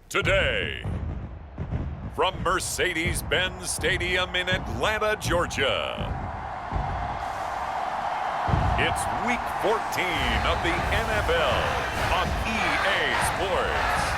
today. From Mercedes-Benz Stadium in Atlanta, Georgia, it's Week 14 of the NFL on EA Sports.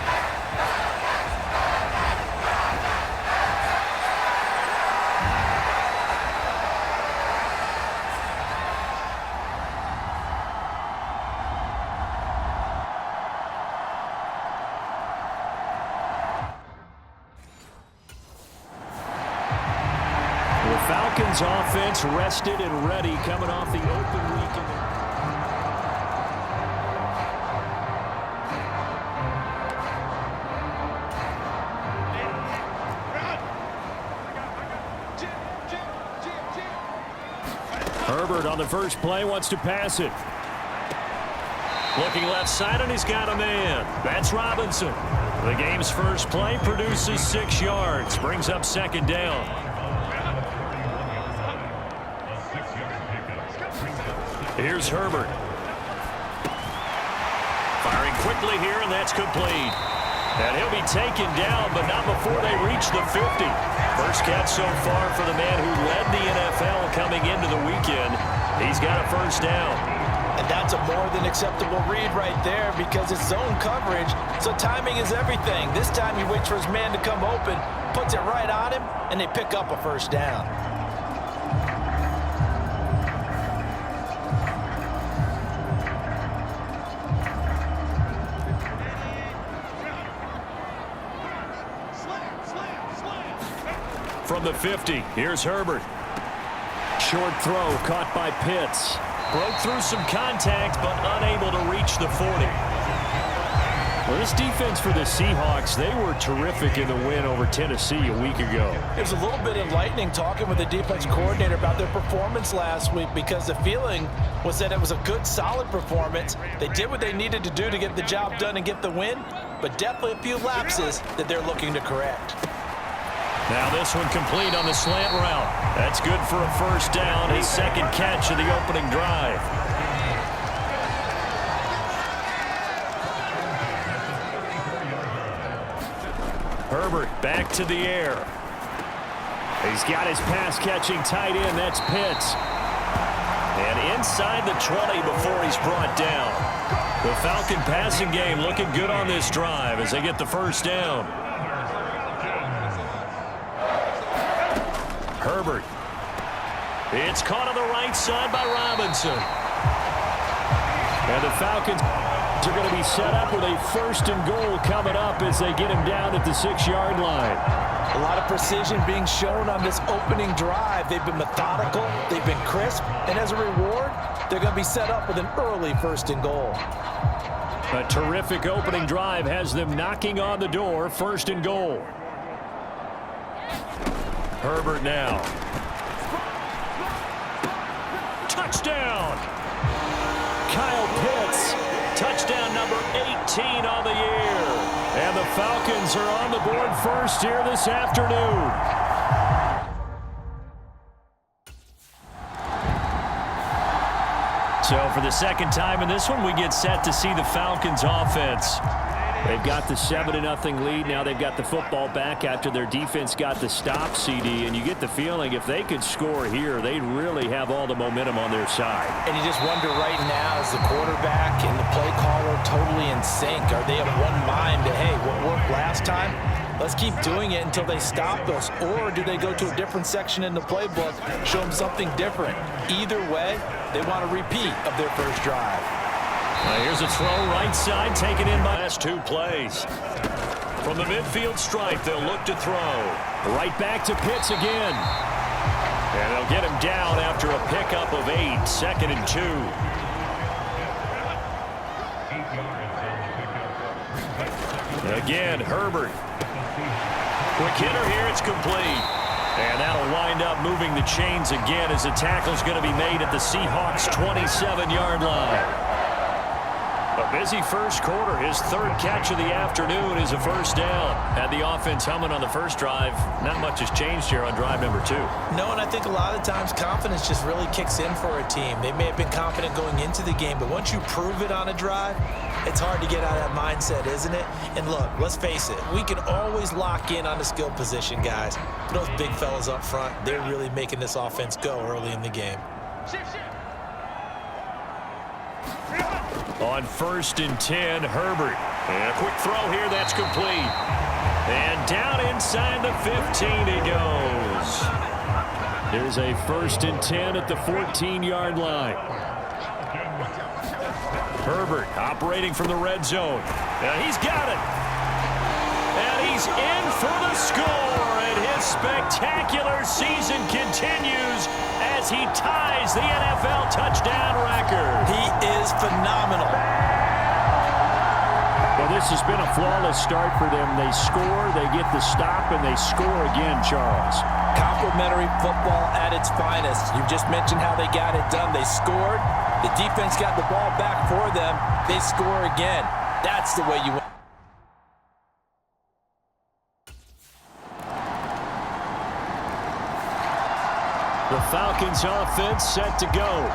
Falcons offense rested and ready coming off the open weekend. Herbert on the first play wants to pass it. Looking left side, and he's got a man. That's Robinson. The game's first play produces 6 yards, brings up second down. Here's Herbert. Firing quickly here, and that's complete. And he'll be taken down, but not before they reach the 50. First catch so far for the man who led the NFL coming into the weekend. He's got a first down. And that's a more than acceptable read right there because it's zone coverage, so timing is everything. This time he waits for his man to come open, puts it right on him, and they pick up a first down. From the 50, here's Herbert. Short throw caught by Pitts. Broke through some contact, but unable to reach the 40. Well, this defense for the Seahawks, they were terrific in the win over Tennessee a week ago. It was a little bit enlightening talking with the defense coordinator about their performance last week because the feeling was that it was a good, solid performance. They did what they needed to do to get the job done and get the win, but definitely a few lapses that they're looking to correct. Now this one complete on the slant route. That's good for a first down, his second catch of the opening drive. Herbert back to the air. He's got his pass-catching tight end. That's Pitts. And inside the 20 before he's brought down. The Falcon passing game looking good on this drive as they get the first down. Herbert. It's caught on the right side by Robinson. And the Falcons are going to be set up with a first and goal coming up as they get him down at the 6-yard line. A lot of precision being shown on this opening drive. They've been methodical, they've been crisp, and as a reward, they're going to be set up with an early first and goal. A terrific opening drive has them knocking on the door, first and goal. Herbert now. Touchdown! Kyle Pitts, touchdown number 18 on the year. And the Falcons are on the board first here this afternoon. So for the second time in this one, we get set to see the Falcons offense. They've got the 7-0 lead. Now they've got the football back after their defense got the stop, CD. And you get the feeling if they could score here, they'd really have all the momentum on their side. And you just wonder right now, is the quarterback and the play caller totally in sync? Are they of one mind that, hey, what worked last time? Let's keep doing it until they stop us. Or do they go to a different section in the playbook, show them something different? Either way, they want a repeat of their first drive. Here's a throw right side taken in by last 2 plays. From the midfield stripe, they'll look to throw. Right back to Pitts again. And they'll get him down after a pickup of 8, second and 2. Again, Herbert. Quick hitter here, it's complete. And that'll wind up moving the chains again as the tackle's going to be made at the Seahawks' 27-yard line. A Busy first quarter. His third catch of the afternoon is a first down. Had the offense humming on the first drive. Not much has changed here on drive number 2. No, and I think a lot of times confidence just really kicks in for a team. They may have been confident going into the game, but once you prove it on a drive, it's hard to get out of that mindset, isn't it? And look, let's face it, we can always lock in on the skill position, guys. But those big fellas up front, they're really making this offense go early in the game. On 1st and 10, Herbert. And a quick throw here, that's complete. And down inside the 15 he goes. There's a 1st and 10 at the 14-yard line. Herbert operating from the red zone. And he's got it. And he's in for the score. And his spectacular season continues as he ties the NFL touchdown record. He is phenomenal. Well, this has been a flawless start for them. They score, they get the stop, and they score again, Charles. Complimentary football at its finest. You just mentioned how they got it done. They scored. The defense got the ball back for them. They score again. That's the way you win. The Falcons offense set to go.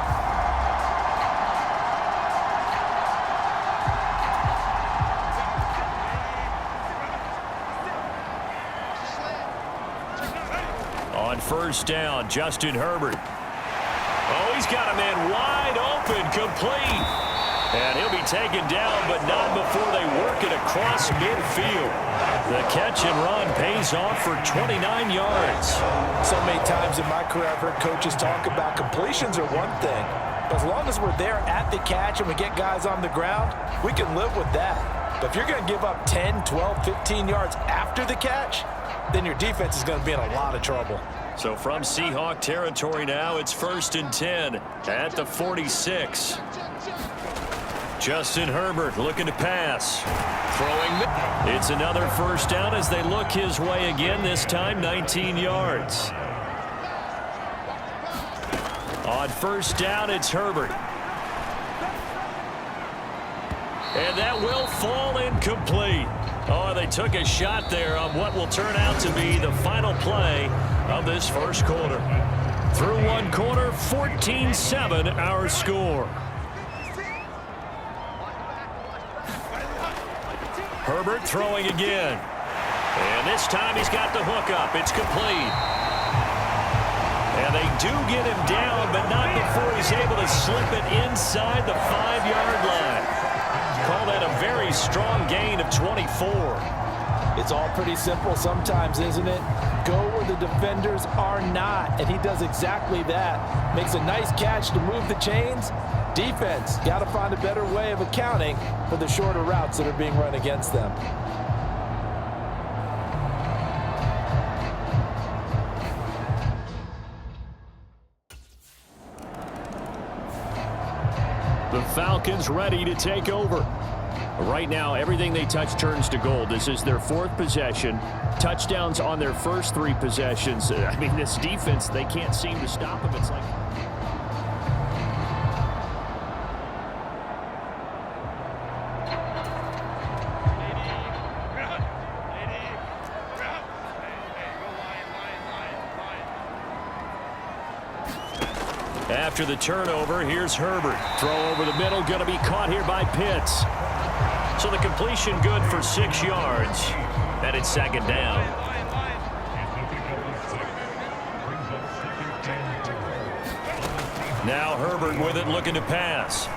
On 1st down, Justin Herbert. Oh, he's got a man wide open, complete. And he'll be taken down, but not before they work it across midfield. The catch and run pays off for 29 yards. So many times in my career I've heard coaches talk about completions are one thing. But as long as we're there at the catch and we get guys on the ground, we can live with that. But if you're going to give up 10, 12, 15 yards after the catch, then your defense is going to be in a lot of trouble. So from Seahawk territory now, it's 1st and 10 at the 46. Justin Herbert looking to pass. Throwing. It's another 1st down as they look his way again, this time 19 yards. On 1st down, it's Herbert. And that will fall incomplete. Oh, they took a shot there on what will turn out to be the final play of this first quarter. Through one quarter, 14-7 our score. Herbert throwing again. And this time he's got the hook up. It's complete. And they do get him down, but not before he's able to slip it inside the 5-yard line. Call that a very strong gain of 24. It's all pretty simple sometimes, isn't it? Go where the defenders are not, and he does exactly that. Makes a nice catch to move the chains. Defense, got to find a better way of accounting for the shorter routes that are being run against them. The Falcons ready to take over. Right now, everything they touch turns to gold. This is their 4th possession. Touchdowns on their first 3 possessions. I mean, this defense, they can't seem to stop them. It's like... After the turnover, here's Herbert. Throw over the middle, going to be caught here by Pitts. So the completion good for 6 yards. And it's 2nd down. Now Herbert with it, looking to pass.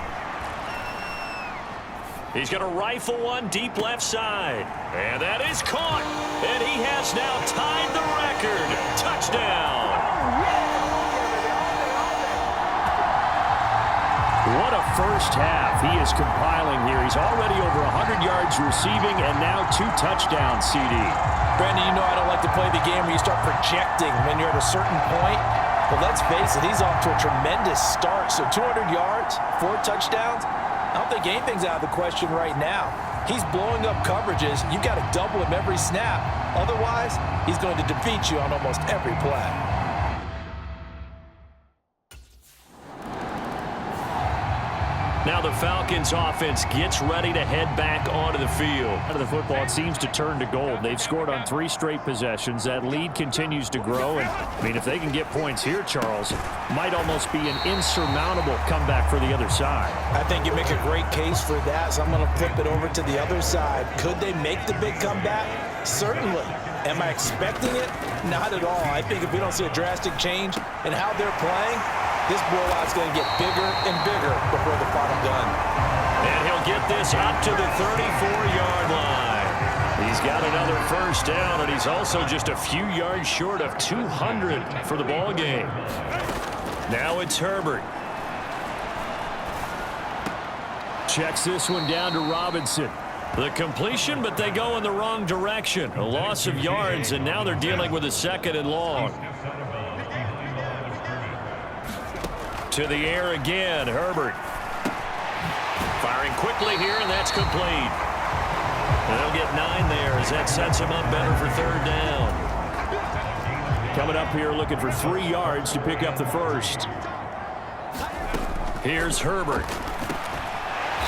He's going to rifle one deep left side. And that is caught. And he has now tied the record. Touchdown. What a first half he is compiling here. He's already over 100 yards receiving and now 2 touchdowns, CD. Brandon, you know I don't like to play the game where you start projecting when you're at a certain point. But let's face it, he's off to a tremendous start. So 200 yards, 4 touchdowns. I don't think anything's out of the question right now. He's blowing up coverages. You've got to double him every snap. Otherwise, he's going to defeat you on almost every play. Now the Falcons offense gets ready to head back onto the field. Out of the football, it seems to turn to gold. They've scored on 3 straight possessions. That lead continues to grow. And, I mean, if they can get points here, Charles, might almost be an insurmountable comeback for the other side. I think you make a great case for that, so I'm going to flip it over to the other side. Could they make the big comeback? Certainly. Am I expecting it? Not at all. I think if we don't see a drastic change in how they're playing, this blowout's going to get bigger and bigger before the final gun. And he'll get this up to the 34-yard line. He's got another first down, and he's also just a few yards short of 200 for the ball game. Now it's Herbert. Checks this one down to Robinson. The completion, but they go in the wrong direction. A loss of yards, and now they're dealing with a 2nd and long. To the air again, Herbert. Firing quickly here, and that's complete. They'll get 9 there as that sets him up better for 3rd down. Coming up here looking for 3 yards to pick up the first. Here's Herbert.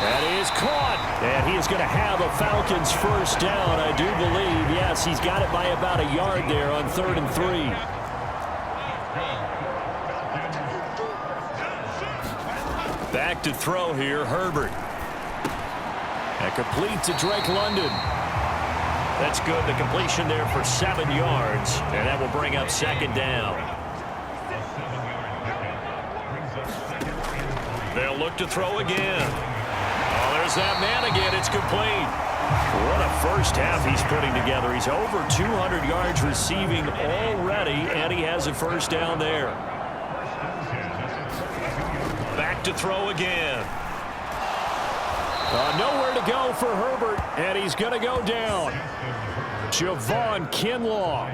That is caught, and he is going to have a Falcons first down, I do believe. Yes, he's got it by about a yard there on 3rd and 3. Back to throw here, Herbert. That complete to Drake London. That's good. The completion there for 7 yards, and that will bring up 2nd down. They'll look to throw again. Oh, there's that man again. It's complete. What a first half he's putting together. He's over 200 yards receiving already, and he has a first down there. Back to throw again. Nowhere to go for Herbert, and he's going to go down. Javon Kinlaw,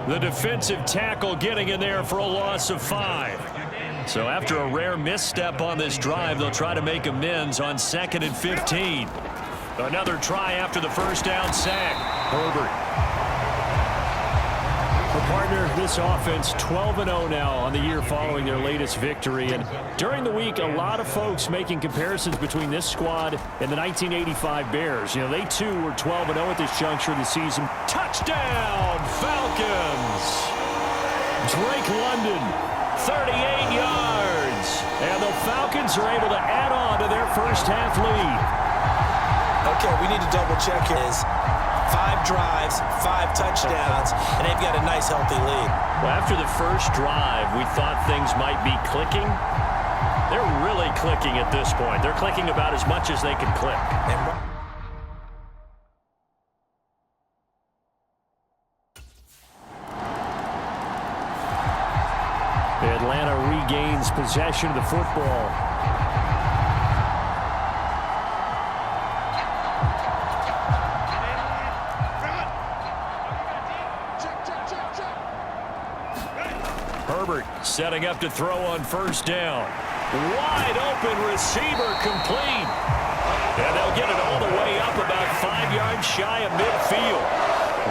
the defensive tackle, getting in there for a loss of 5. So after a rare misstep on this drive, they'll try to make amends on 2nd and 15. Another try after the first down sack. Herbert. Partner, this offense 12-0 now on the year following their latest victory. And during the week, a lot of folks making comparisons between this squad and the 1985 Bears. You know, they too were 12-0 at this juncture of the season. Touchdown, Falcons! Drake London, 38 yards. And the Falcons are able to add on to their first half lead. Okay, we need to double check his 5 drives, 5 touchdowns, and they've got a nice, healthy lead. Well, after the first drive, we thought things might be clicking. They're really clicking at this point. They're clicking about as much as they can click. Atlanta regains possession of the football. Herbert setting up to throw on first down. Wide open receiver complete. And they'll get it all the way up about 5 yards shy of midfield.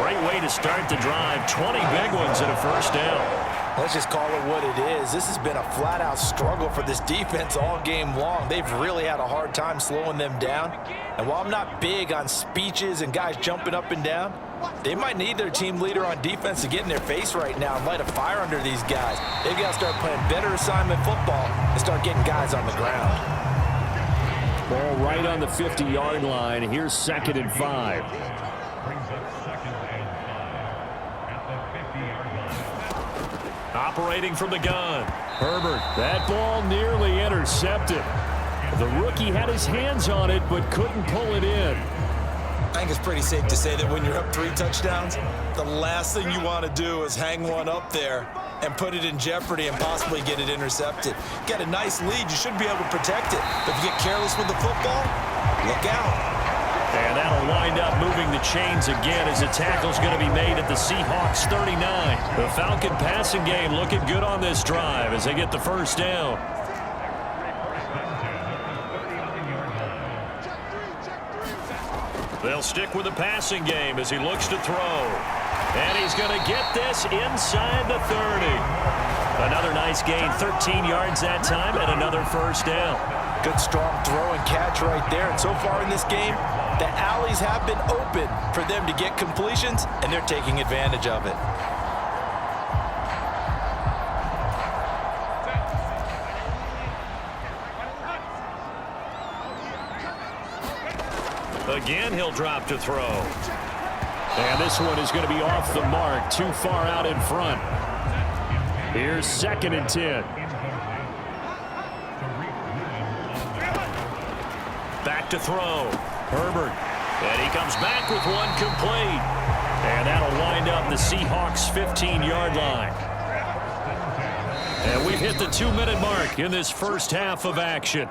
Great way to start the drive. 20 big ones and a first down. Let's just call it what it is. This has been a flat-out struggle for this defense all game long. They've really had a hard time slowing them down. And while I'm not big on speeches and guys jumping up and down, they might need their team leader on defense to get in their face right now and light a fire under these guys. They've got to start playing better assignment football and start getting guys on the ground. Ball right on the 50-yard line. Here's 2nd and 5. Operating from the gun. Herbert. That ball nearly intercepted. The rookie had his hands on it but couldn't pull it in. I think it's pretty safe to say that when you're up 3 touchdowns, the last thing you want to do is hang one up there and put it in jeopardy and possibly get it intercepted. Get a nice lead, you should be able to protect it. But if you get careless with the football, look out. And that'll wind up moving the chains again as the tackle's going to be made at the Seahawks 39. The Falcon passing game looking good on this drive as they get the first down. They'll stick with the passing game as he looks to throw. And he's going to get this inside the 30. Another nice gain, 13 yards that time, and another first down. Good strong throw and catch right there. And so far in this game, the alleys have been open for them to get completions, and they're taking advantage of it. Again, he'll drop to throw. And this one is going to be off the mark, too far out in front. Here's 2nd and 10. Back to throw. Herbert. And he comes back with one complete. And that'll wind up the Seahawks' 15-yard line. And we've hit the 2-minute mark in this first half of action.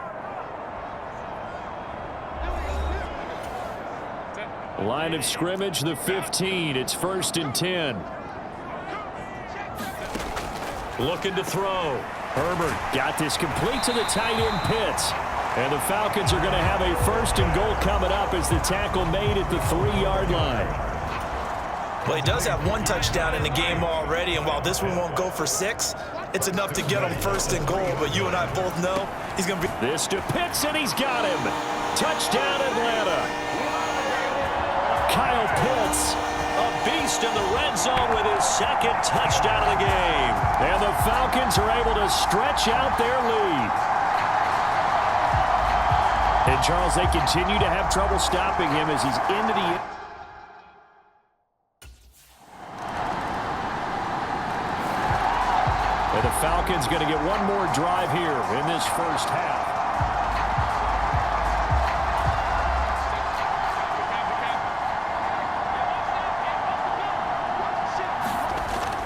Line of scrimmage, the 15. It's 1st and 10. Looking to throw. Herbert got this complete to the tight end Pitts. And the Falcons are going to have a 1st and goal coming up as the tackle made at the 3-yard line. Well, he does have 1 touchdown in the game already, and while this one won't go for 6, it's enough to get him 1st and goal. But you and I both know he's going to be... This to Pitts, and he's got him. Touchdown, Atlanta. Kyle Pitts, a beast in the red zone with his 2nd touchdown of the game. And the Falcons are able to stretch out their lead. And, Charles, they continue to have trouble stopping him as he's into the... And the Falcons going to get one more drive here in this first half.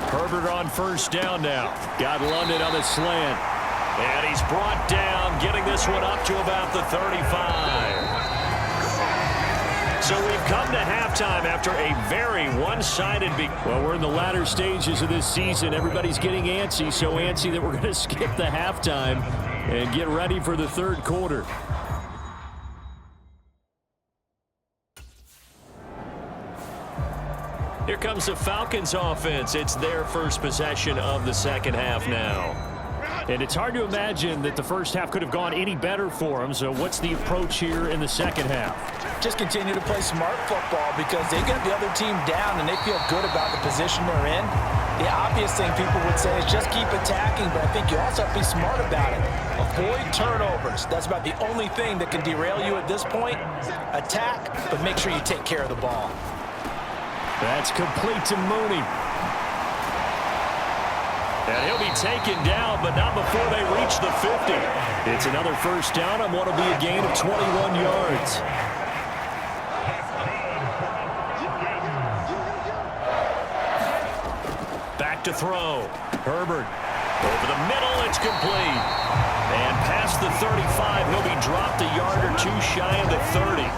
Herbert on 1st down now. Got London on the slant. And he's brought down, getting this one up to about the 35. So we've come to halftime after a very one-sided... Well, we're in the latter stages of this season. Everybody's getting antsy, so antsy that we're going to skip the halftime and get ready for the 3rd quarter. Here comes the Falcons offense. It's their first possession of the 2nd half now. And it's hard to imagine that the first half could have gone any better for them. So what's the approach here in the 2nd half? Just continue to play smart football because they get the other team down and they feel good about the position they're in. The obvious thing people would say is just keep attacking, but I think you also have to be smart about it. Avoid turnovers. That's about the only thing that can derail you at this point. Attack, but make sure you take care of the ball. That's complete to Mooney. And he'll be taken down, but not before they reach the 50. It's another 1st down on what will be a gain of 21 yards. Back to throw. Herbert. Over the middle, it's complete. And past the 35, he'll be dropped a yard or 2 shy of the 30.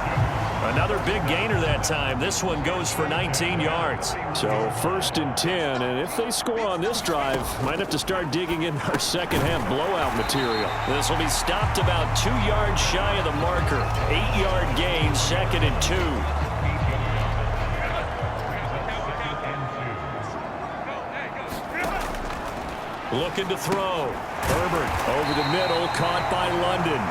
Another big gainer that time. This one goes for 19 yards. So 1st and 10, and if they score on this drive, might have to start digging in our 2nd half blowout material. This will be stopped about 2 yards shy of the marker. 8-yard gain, 2nd and 2. Looking to throw. Herbert over the middle, caught by London.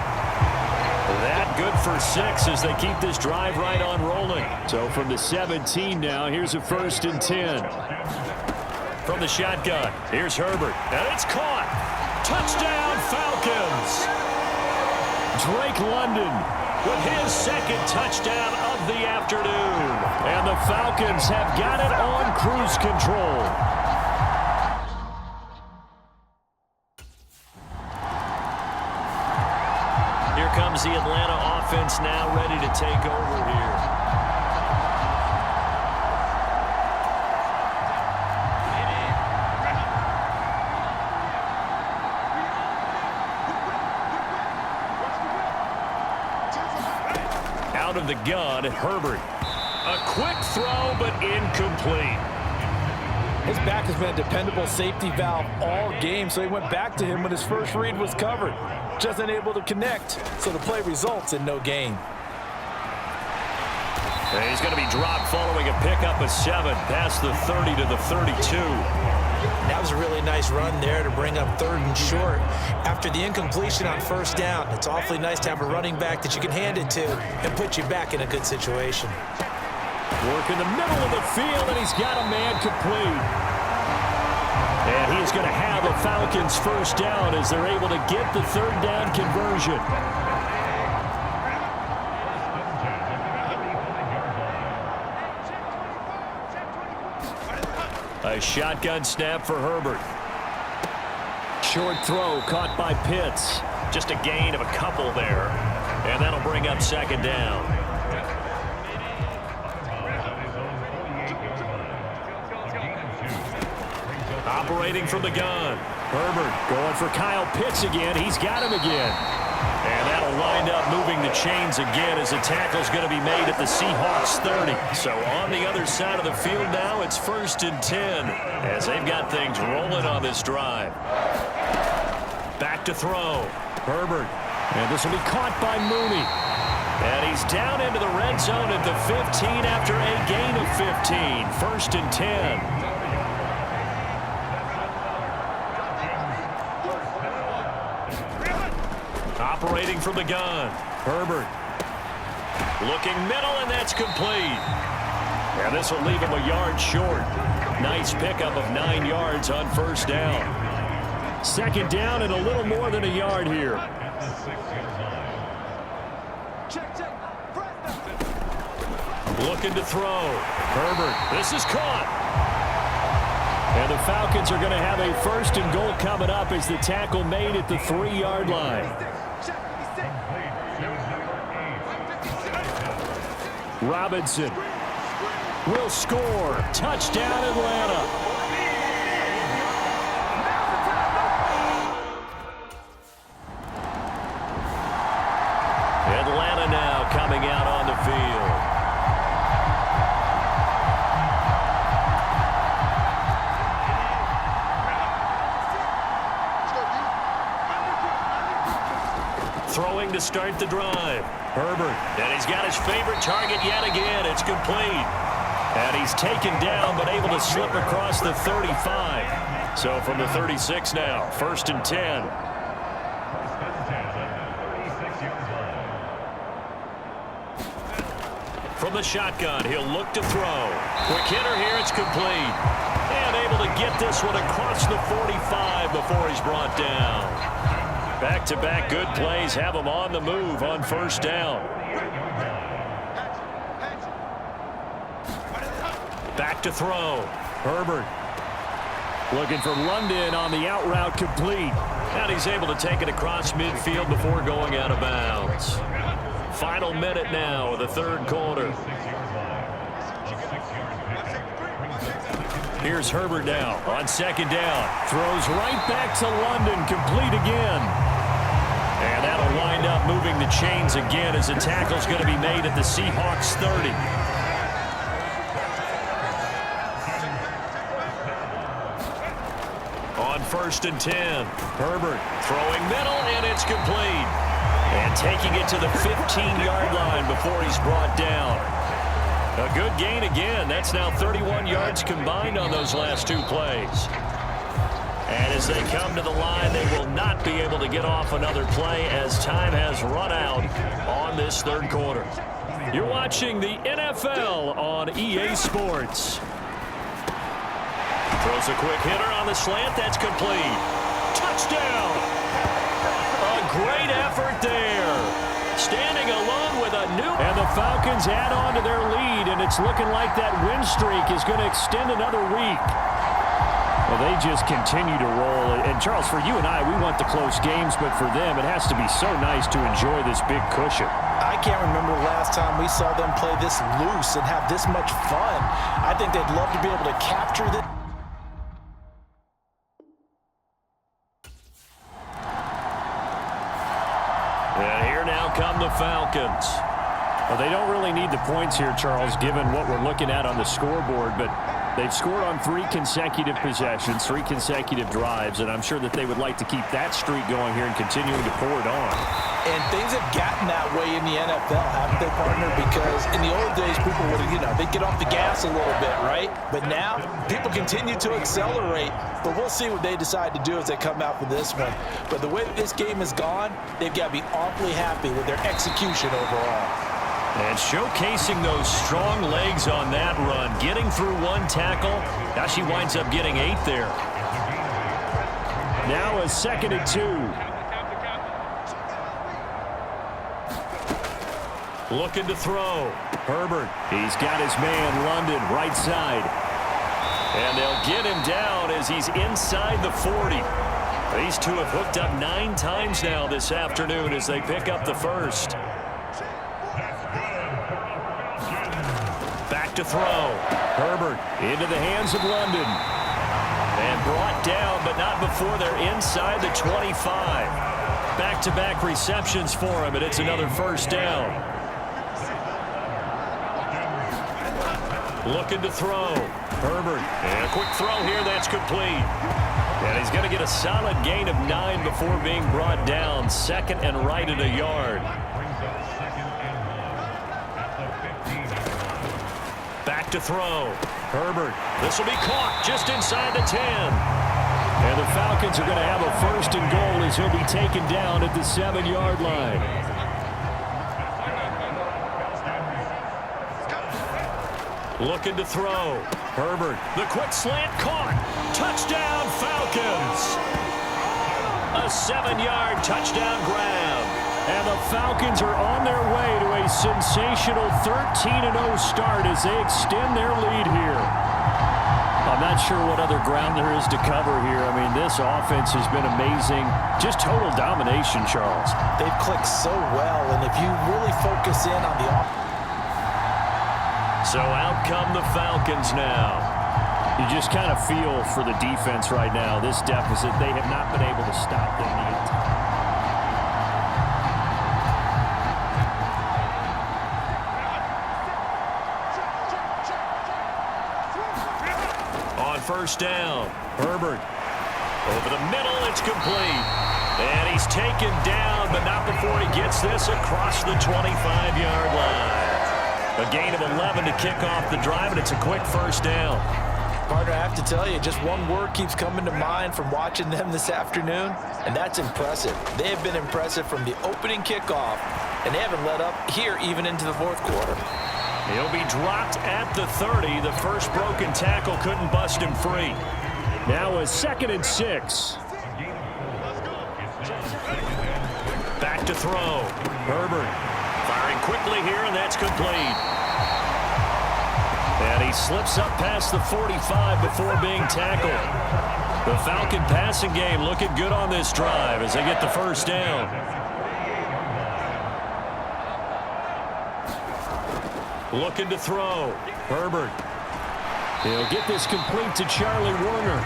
That good for 6 as they keep this drive right on rolling. So from the 17 now, here's a 1st and 10. From the shotgun, here's Herbert. And it's caught. Touchdown, Falcons. Drake London with his 2nd touchdown of the afternoon. And the Falcons have got it on cruise control. Comes the Atlanta offense now ready to take over here. Out of the gun, Herbert. A quick throw, but incomplete. His back has been a dependable safety valve all game, so he went back to him when his first read was covered. Just unable to connect, so the play results in no gain. And he's going to be dropped following a pickup of 7 past the 30 to the 32. That was a really nice run there to bring up 3rd and short. After the incompletion on 1st down, it's awfully nice to have a running back that you can hand it to and put you back in a good situation. Work in the middle of the field, and he's got a man complete. And he's going to have a Falcons 1st down as they're able to get the 3rd down conversion. A shotgun snap for Herbert. Short throw caught by Pitts. Just a gain of a couple there. And that'll bring up 2nd down. Operating from the gun. Herbert going for Kyle Pitts again. He's got him again. And that'll wind up moving the chains again as the tackle's going to be made at the Seahawks 30. So on the other side of the field now, it's 1st and 10 as they've got things rolling on this drive. Back to throw. Herbert. And this will be caught by Mooney. And he's down into the red zone at the 15 after a gain of 15. 1st and 10. Operating from the gun. Herbert. Looking middle, and that's complete. And this will leave him a yard short. Nice pickup of 9 yards on 1st down. 2nd down and a little more than a yard here. Looking to throw. Herbert. This is caught. And the Falcons are going to have a 1st and goal coming up as the tackle made at the 3-yard line. Robinson will score. Touchdown, Atlanta. Atlanta now coming out on the field. Throwing to start the drive. Herbert. And he's got his favorite target yet again. It's complete. And he's taken down but able to slip across the 35. So from the 36 now, 1st and 10. From the shotgun, he'll look to throw. Quick hitter here, it's complete. And able to get this one across the 45 before he's brought down. Back-to-back good plays have him on the move on 1st down. Back to throw. Herbert looking for London on the out route complete. And he's able to take it across midfield before going out of bounds. Final minute now of the 3rd quarter. Here's Herbert now on 2nd down. Throws right back to London, complete again. And that'll wind up moving the chains again as the tackle's going to be made at the Seahawks 30. On 1st and 10, Herbert throwing middle, and it's complete. And taking it to the 15-yard line before he's brought down. A good gain again. That's now 31 yards combined on those last 2 plays. And as they come to the line, they will not be able to get off another play as time has run out on this 3rd quarter. You're watching the NFL on EA Sports. Throws a quick hitter on the slant. That's complete. Touchdown! A great effort there. Standing alone with a new... And the Falcons add on to their lead, and it's looking like that win streak is going to extend another week. Well, they just continue to roll. And, Charles, for you and I, we want the close games, but for them, it has to be so nice to enjoy this big cushion. I can't remember the last time we saw them play this loose and have this much fun. I think they'd love to be able to capture this. And here now come the Falcons. Well, they don't really need the points here, Charles, given what we're looking at on the scoreboard, but They've scored on 3 consecutive possessions, 3 consecutive drives, and I'm sure that they would like to keep that streak going here and continuing to pour it on. And things have gotten that way in the NFL, haven't they, partner? Because in the old days, people would, they'd get off the gas a little bit, right? But now, people continue to accelerate. But we'll see what they decide to do as they come out for this one. But the way that this game has gone, they've got to be awfully happy with their execution overall. And showcasing those strong legs on that run, getting through 1 tackle. Now she winds up getting 8 there. Now a 2nd and 2. Looking to throw. Herbert. He's got his man, London, right side. And they'll get him down as he's inside the 40. These two have hooked up 9 times now this afternoon as they pick up the first. Back to throw. Herbert into the hands of London. And brought down, but not before they're inside the 25. Back-to-back receptions for him, and it's another first down. Looking to throw. Herbert. And a quick throw here that's complete. And he's going to get a solid gain of 9 before being brought down. 2nd and right at a yard. Back to throw. Herbert. This will be caught just inside the 10. And the Falcons are going to have a 1st and goal as he'll be taken down at the 7-yard line. Looking to throw. Herbert. The quick slant caught. Touchdown Falcons. A 7-yard touchdown grab. And the Falcons are on their way to a sensational 13-0 start as they extend their lead here. I'm not sure what other ground there is to cover here. I mean, this offense has been amazing. Just total domination, Charles. They've clicked so well, and if you really focus in on the offense. So out come the Falcons now. You just kind of feel for the defense right now. This deficit, they have not been able to stop them the entire. On 1st down, Herbert. Over the middle, it's complete. And he's taken down, but not before he gets this across the 25-yard line. A gain of 11 to kick off the drive, and it's a quick 1st down. Partner, I have to tell you, just one word keeps coming to mind from watching them this afternoon, and that's impressive. They have been impressive from the opening kickoff, and they haven't let up here even into the 4th quarter. He'll be dropped at the 30. The first broken tackle couldn't bust him free. Now a 2nd and 6. Back to throw. Herbert. Firing quickly here, and that's complete. And he slips up past the 45 before being tackled. The Falcon passing game looking good on this drive as they get the 1st down. Looking to throw. Herbert. He'll get this complete to Charlie Warner.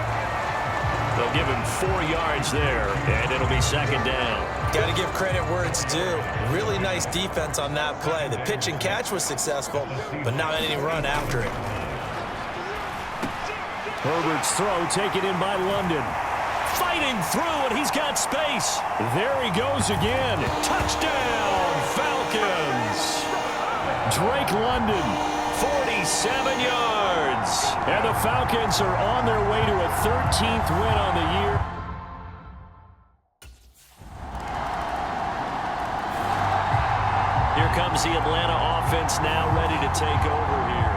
They'll give him 4 yards there, and it'll be 2nd down. Got to give credit where it's due. Really nice defense on that play. The pitch and catch was successful, but not any run after it. Herbert's throw taken in by London. Fighting through, and he's got space. There he goes again. Touchdown, Falcons. Drake London, 47 yards. And the Falcons are on their way to a 13th win on the year. Here comes the Atlanta offense now ready to take over here.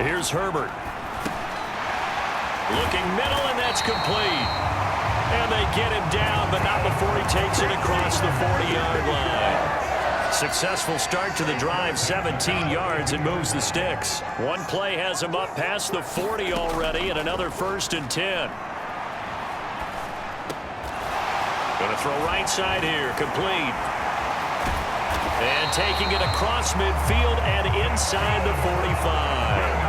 Here's Herbert. Looking middle, and that's complete. And they get him down, but not before he takes it across the 40-yard line. Successful start to the drive, 17 yards, and moves the sticks. One play has him up past the 40 already, and another 1st and 10. Going to throw right side here, complete. And taking it across midfield and inside the 45.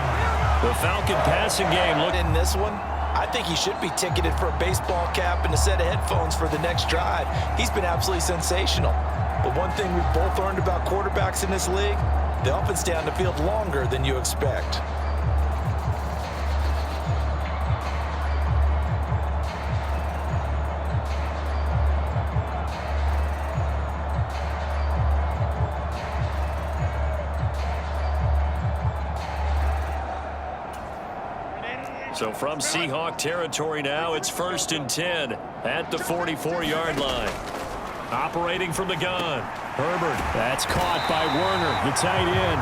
The Falcon passing game. Look in this one. I think he should be ticketed for a baseball cap and a set of headphones for the next drive. He's been absolutely sensational. But one thing we've both learned about quarterbacks in this league, they often stay on the field longer than you expect. So from Seahawk territory now, it's 1st and 10 at the 44-yard line. Operating from the gun, Herbert. That's caught by Werner, the tight end.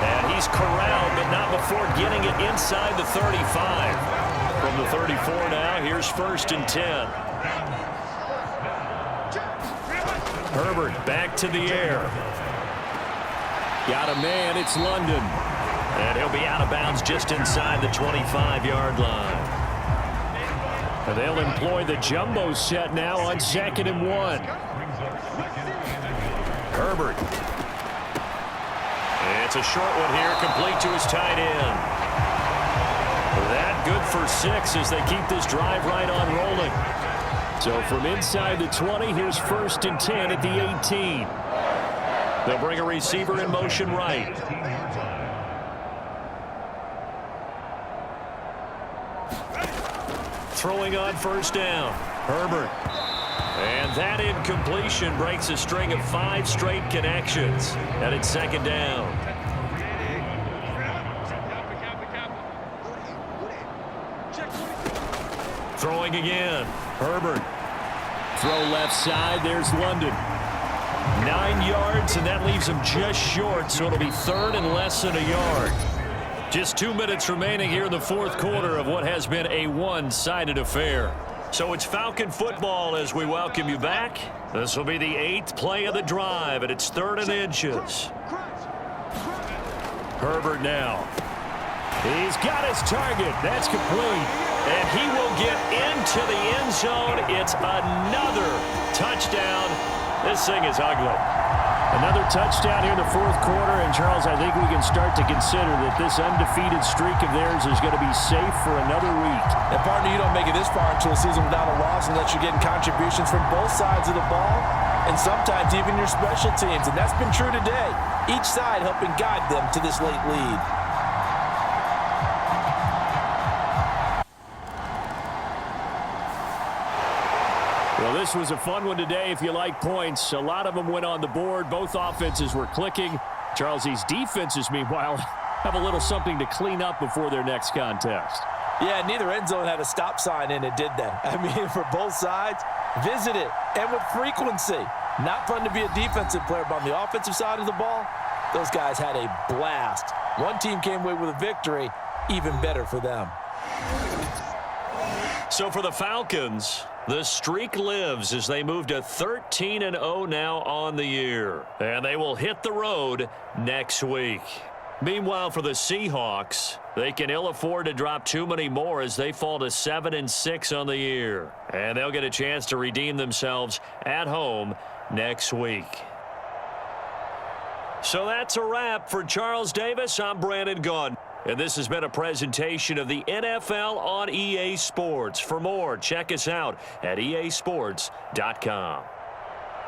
And he's corralled, but not before getting it inside the 35. From the 34 now, here's 1st and 10. Herbert back to the air. Got a man, it's London. And he'll be out of bounds just inside the 25-yard line. And they'll employ the jumbo set now on 2nd and 1. Herbert. It's a short one here, complete to his tight end. That good for 6 as they keep this drive right on rolling. So from inside the 20, here's 1st and 10 at the 18. They'll bring a receiver in motion right. Throwing on 1st down, Herbert. And that incompletion breaks a string of 5 straight connections. And it's 2nd down. Throwing again, Herbert. Throw left side, there's London. 9 yards, and that leaves him just short, so it'll be 3rd and less than a yard. Just 2 minutes remaining here in the 4th quarter of what has been a one-sided affair. So it's Falcon football as we welcome you back. This will be the 8th play of the drive, and it's 3rd and inches. Herbert now. He's got his target. That's complete. And he will get into the end zone. It's another touchdown. This thing is ugly. Another touchdown here in the 4th quarter, and Charles, I think we can start to consider that this undefeated streak of theirs is going to be safe for another week. And partner, you don't make it this far into a season without a loss unless you're getting contributions from both sides of the ball, and sometimes even your special teams, and that's been true today. Each side helping guide them to this late lead. Well, this was a fun one today if you like points. A lot of them went on the board. Both offenses were clicking. Charles, these defenses, meanwhile, have a little something to clean up before their next contest. Yeah, neither end zone had a stop sign in it, did they? I mean, for both sides, visit it, and with frequency. Not fun to be a defensive player, but on the offensive side of the ball, those guys had a blast. One team came away with a victory, even better for them. So for the Falcons, the streak lives as they move to 13-0 now on the year. And they will hit the road next week. Meanwhile, for the Seahawks, they can ill afford to drop too many more as they fall to 7-6 on the year. And they'll get a chance to redeem themselves at home next week. So that's a wrap. For Charles Davis, I'm Brandon Gaudin. And this has been a presentation of the NFL on EA Sports. For more, check us out at easports.com.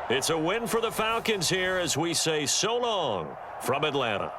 It's a win for the Falcons here as we say so long from Atlanta.